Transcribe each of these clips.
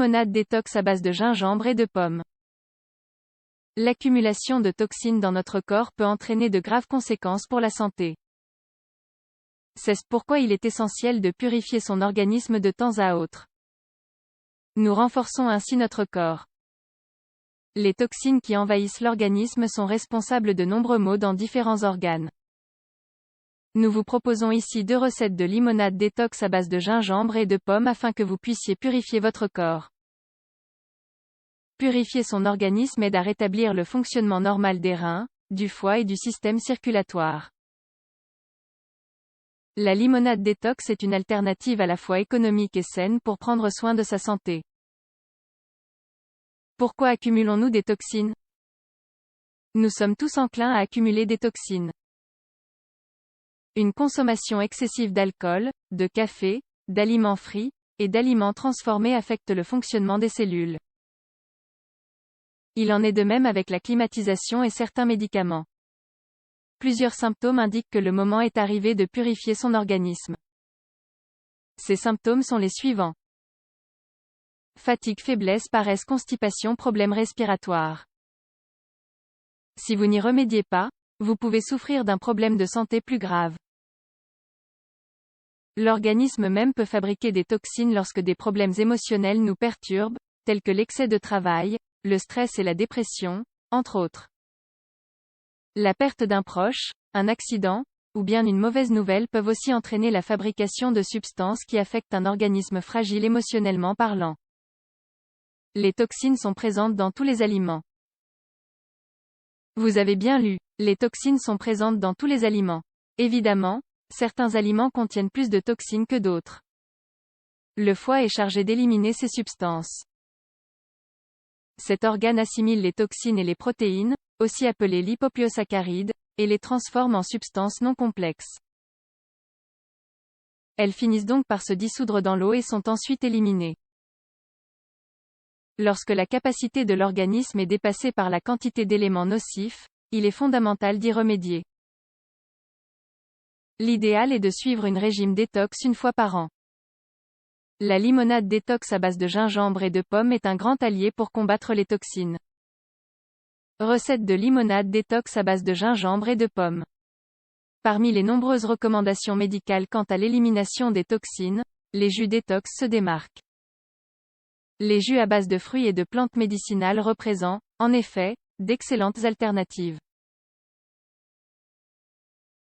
limonade détox à base de gingembre et de pommes. L'accumulation de toxines dans notre corps peut entraîner de graves conséquences pour la santé. C'est pourquoi il est essentiel de purifier son organisme de temps à autre. Nous renforçons ainsi notre corps. Les toxines qui envahissent l'organisme sont responsables de nombreux maux dans différents organes. Nous vous proposons ici 2 recettes de limonade détox à base de gingembre et de pommes afin que vous puissiez purifier votre corps. Purifier son organisme aide à rétablir le fonctionnement normal des reins, du foie et du système circulatoire. La limonade détox est une alternative à la fois économique et saine pour prendre soin de sa santé. Pourquoi accumulons-nous des toxines? Nous sommes tous enclins à accumuler des toxines. Une consommation excessive d'alcool, de café, d'aliments frits, et d'aliments transformés affecte le fonctionnement des cellules. Il en est de même avec la climatisation et certains médicaments. Plusieurs symptômes indiquent que le moment est arrivé de purifier son organisme. Ces symptômes sont les suivants. Fatigue, faiblesse, paresse, constipation, problèmes respiratoires. Si vous n'y remédiez pas, vous pouvez souffrir d'un problème de santé plus grave. L'organisme même peut fabriquer des toxines lorsque des problèmes émotionnels nous perturbent, tels que l'excès de travail, le stress et la dépression, entre autres. La perte d'un proche, un accident, ou bien une mauvaise nouvelle peuvent aussi entraîner la fabrication de substances qui affectent un organisme fragile émotionnellement parlant. Les toxines sont présentes dans tous les aliments. Vous avez bien lu, les toxines sont présentes dans tous les aliments. Évidemment, certains aliments contiennent plus de toxines que d'autres. Le foie est chargé d'éliminer ces substances. Cet organe assimile les toxines et les protéines, aussi appelées lipopolysaccarides, et les transforme en substances non complexes. Elles finissent donc par se dissoudre dans l'eau et sont ensuite éliminées. Lorsque la capacité de l'organisme est dépassée par la quantité d'éléments nocifs, il est fondamental d'y remédier. L'idéal est de suivre un régime détox une fois par an. La limonade détox à base de gingembre et de pommes est un grand allié pour combattre les toxines. Recette de limonade détox à base de gingembre et de pommes. Parmi les nombreuses recommandations médicales quant à l'élimination des toxines, les jus détox se démarquent. Les jus à base de fruits et de plantes médicinales représentent, en effet, d'excellentes alternatives.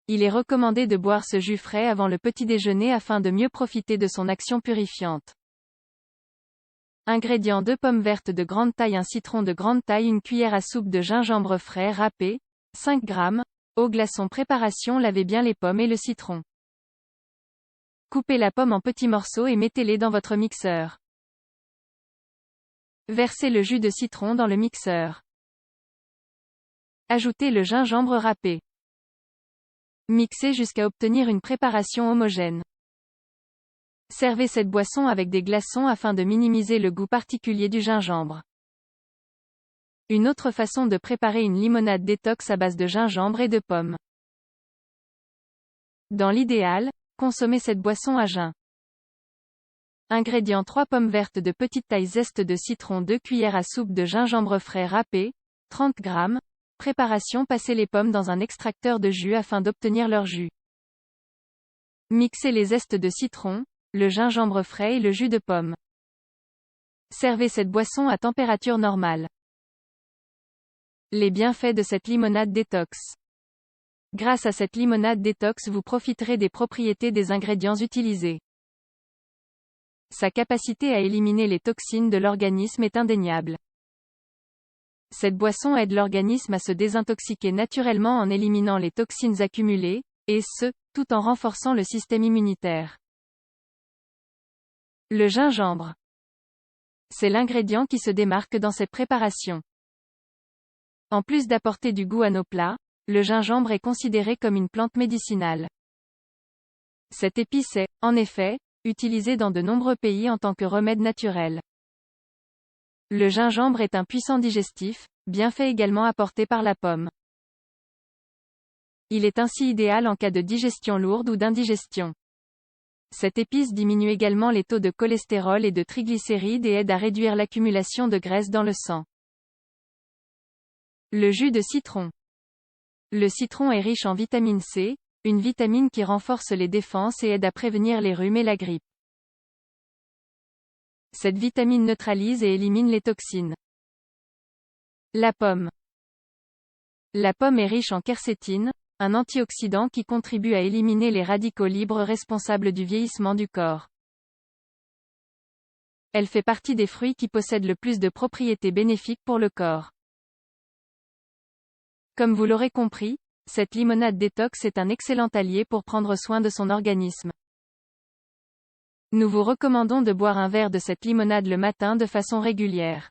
Il est recommandé de boire ce jus frais avant le petit déjeuner afin de mieux profiter de son action purifiante. Ingrédients: 2 pommes vertes de grande taille, un citron de grande taille, une cuillère à soupe de gingembre frais râpé, 5 g, eau glaçon. Préparation: lavez bien les pommes et le citron. Coupez la pomme en petits morceaux et mettez-les dans votre mixeur. Versez le jus de citron dans le mixeur. Ajoutez le gingembre râpé. Mixez jusqu'à obtenir une préparation homogène. Servez cette boisson avec des glaçons afin de minimiser le goût particulier du gingembre. Une autre façon de préparer une limonade détox à base de gingembre et de pommes. Dans l'idéal, consommez cette boisson à jeun. Ingrédients: 3 pommes vertes de petite taille, zeste de citron, 2 cuillères à soupe de gingembre frais râpé, 30 g. Préparation: passez les pommes dans un extracteur de jus afin d'obtenir leur jus. Mixez les zestes de citron, le gingembre frais et le jus de pomme. Servez cette boisson à température normale. Les bienfaits de cette limonade détox. Grâce à cette limonade détox, vous profiterez des propriétés des ingrédients utilisés. Sa capacité à éliminer les toxines de l'organisme est indéniable. Cette boisson aide l'organisme à se désintoxiquer naturellement en éliminant les toxines accumulées, et ce, tout en renforçant le système immunitaire. Le gingembre. C'est l'ingrédient qui se démarque dans cette préparation. En plus d'apporter du goût à nos plats, le gingembre est considéré comme une plante médicinale. Cette épice est, en effet, utilisée dans de nombreux pays en tant que remède naturel. Le gingembre est un puissant digestif, bienfait également apporté par la pomme. Il est ainsi idéal en cas de digestion lourde ou d'indigestion. Cette épice diminue également les taux de cholestérol et de triglycérides et aide à réduire l'accumulation de graisse dans le sang. Le jus de citron. Le citron est riche en vitamine C, une vitamine qui renforce les défenses et aide à prévenir les rhumes et la grippe. Cette vitamine neutralise et élimine les toxines. La pomme. La pomme est riche en quercétine, un antioxydant qui contribue à éliminer les radicaux libres responsables du vieillissement du corps. Elle fait partie des fruits qui possèdent le plus de propriétés bénéfiques pour le corps. Comme vous l'aurez compris, cette limonade détox est un excellent allié pour prendre soin de son organisme. Nous vous recommandons de boire un verre de cette limonade le matin de façon régulière.